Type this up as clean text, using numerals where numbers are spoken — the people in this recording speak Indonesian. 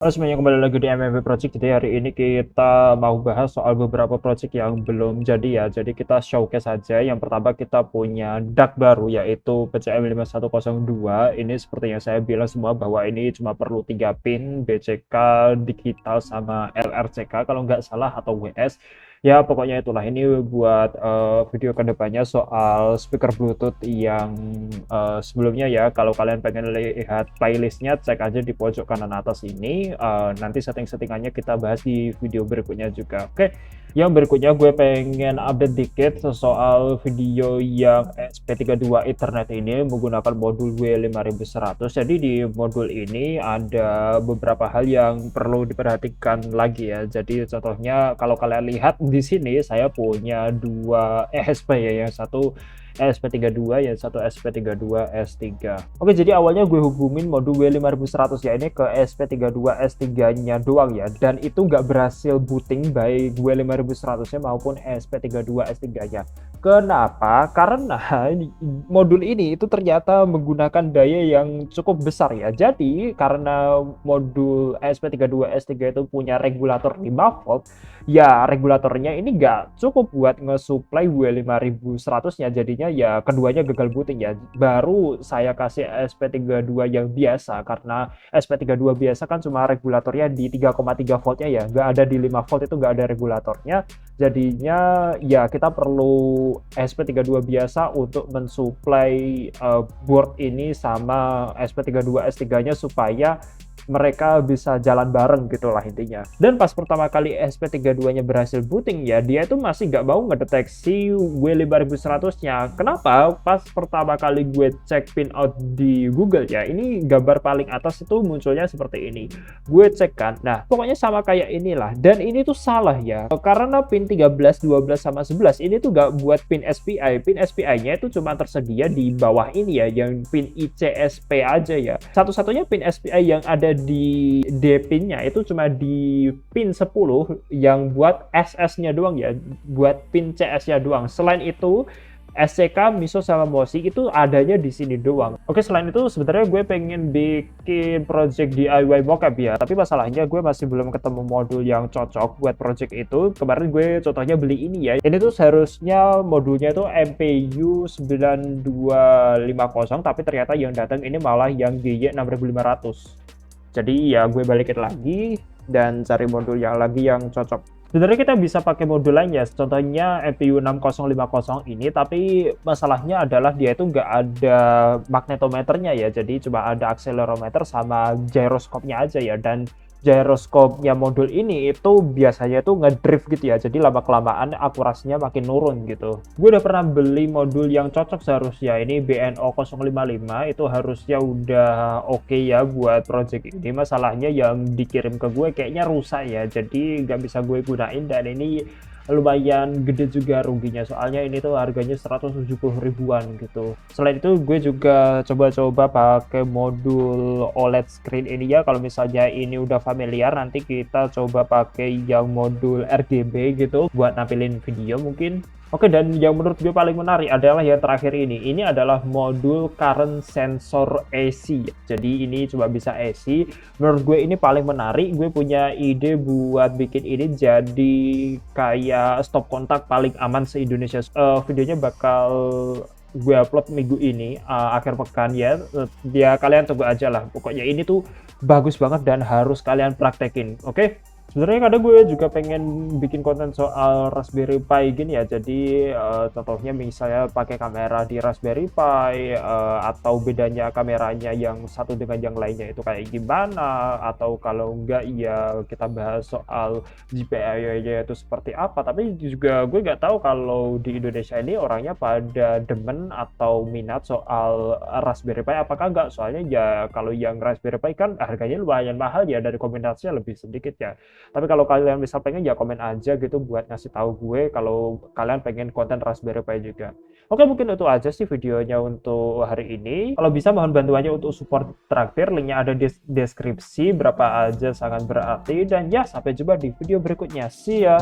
Halo semuanya, kembali lagi di MMB Project. Jadi hari ini kita mau bahas soal beberapa project yang belum jadi ya. Jadi kita showcase saja. Yang pertama kita punya DAC baru yaitu PCM 5102. Ini seperti yang saya bilang semua bahwa ini cuma perlu 3 pin BCK digital sama LRCK kalau nggak salah atau WS. Ya pokoknya itulah, ini buat video kedepannya soal speaker Bluetooth yang sebelumnya ya. Kalau kalian pengen lihat playlistnya, cek aja di pojok kanan atas ini. Nanti setting-settingannya kita bahas di video berikutnya juga. Oke, yang berikutnya gue pengen update dikit soal video yang SP32 Ethernet ini menggunakan modul W5100. Jadi di modul ini ada beberapa hal yang perlu diperhatikan lagi ya. Jadi contohnya kalau kalian lihat di sini saya punya dua ESP ya, yang satu ESP32, yang satu ESP32S3. Oke, jadi awalnya gue hubungin modul W5100 ya ini ke ESP32S3-nya doang ya, dan itu nggak berhasil booting baik W5100-nya maupun ESP32S3-nya. Kenapa? Karena modul ini itu ternyata menggunakan daya yang cukup besar ya. Jadi karena modul ESP32S3 itu punya regulator 5 volt, ya regulatornya ini nggak cukup buat nge-supply W5100-nya. Jadinya ya keduanya gagal booting ya. Baru saya kasih SP32 yang biasa, karena SP32 biasa kan cuma regulatornya di 3,3 voltnya ya, nggak ada di 5 volt, itu nggak ada regulatornya. Jadinya ya kita perlu SP32 biasa untuk mensuplai board ini sama SP32S3-nya supaya mereka bisa jalan bareng gitulah intinya. Dan pas pertama kali SP32-nya berhasil booting ya, dia itu masih nggak mau ngedeteksi W5100-nya. Kenapa? Pas pertama kali gue cek pinout di Google ya, ini gambar paling atas itu munculnya seperti ini. Gue cek kan, nah pokoknya sama kayak inilah. Dan ini tuh salah ya, karena pin 13, 12, sama 11 ini tuh nggak buat pin SPI. Pin SPI-nya itu cuma tersedia di bawah ini ya, yang pin ICSP aja ya. Satu-satunya pin SPI yang ada di D-pin-nya itu cuma di pin 10 yang buat SS-nya doang ya, buat pin CS-nya doang. Selain itu SCK, MISO, sama MOSI itu adanya di sini doang. Oke, selain itu sebenarnya gue pengen bikin project DIY mocap ya, tapi masalahnya gue masih belum ketemu modul yang cocok buat project itu. Kemarin gue contohnya beli ini ya, ini tuh seharusnya modulnya itu MPU 9250, tapi ternyata yang datang ini malah yang GY6500. Jadi ya gue balikin lagi dan cari modul yang lagi yang cocok. Sebenarnya kita bisa pakai modul lain ya, contohnya MPU 6050 ini, tapi masalahnya adalah dia itu nggak ada magnetometernya ya, jadi cuma ada accelerometer sama gyroscope-nya aja ya. Dan gyroscope-nya modul ini itu biasanya tuh ngedrift gitu ya, jadi lama-kelamaan akurasinya makin nurun gitu. Gue udah pernah beli modul yang cocok seharusnya, ini BNO 055, itu harusnya udah oke ya buat project ini. Masalahnya yang dikirim ke gue kayaknya rusak ya, jadi nggak bisa gue gunain, dan ini lumayan gede juga ruginya, soalnya ini tuh harganya 170 ribuan gitu. Selain itu gue juga coba-coba pakai modul OLED screen ini ya. Kalau misalnya ini udah familiar, nanti kita coba pakai yang modul RGB gitu buat nampilin video mungkin. Oke, dan yang menurut gue paling menarik adalah yang terakhir ini. Ini adalah modul current sensor AC. Jadi ini cuma bisa AC. Menurut gue ini paling menarik. Gue punya ide buat bikin ini jadi kayak stop kontak paling aman se-Indonesia. Videonya bakal gue upload minggu ini, akhir pekan ya. Ya kalian tunggu aja lah. Pokoknya ini tuh bagus banget dan harus kalian praktekin. Oke? Sebenarnya kadang gue juga pengen bikin konten soal Raspberry Pi gini ya. Jadi contohnya misalnya pakai kamera di Raspberry Pi, atau bedanya kameranya yang satu dengan yang lainnya itu kayak gimana, atau kalau enggak ya kita bahas soal GPIO-nya itu seperti apa. Tapi juga gue nggak tahu kalau di Indonesia ini orangnya pada demen atau minat soal Raspberry Pi apakah enggak. Soalnya ya kalau yang Raspberry Pi kan harganya lumayan mahal ya, dari kombinasinya lebih sedikit ya. Tapi kalau kalian bisa pengen ya komen aja gitu buat ngasih tahu gue kalau kalian pengen konten Raspberry Pi juga. Oke, mungkin itu aja sih videonya untuk hari ini. Kalau bisa mohon bantuannya untuk support traktir, linknya ada di deskripsi, berapa aja sangat berarti. Dan ya, sampai jumpa di video berikutnya. See ya!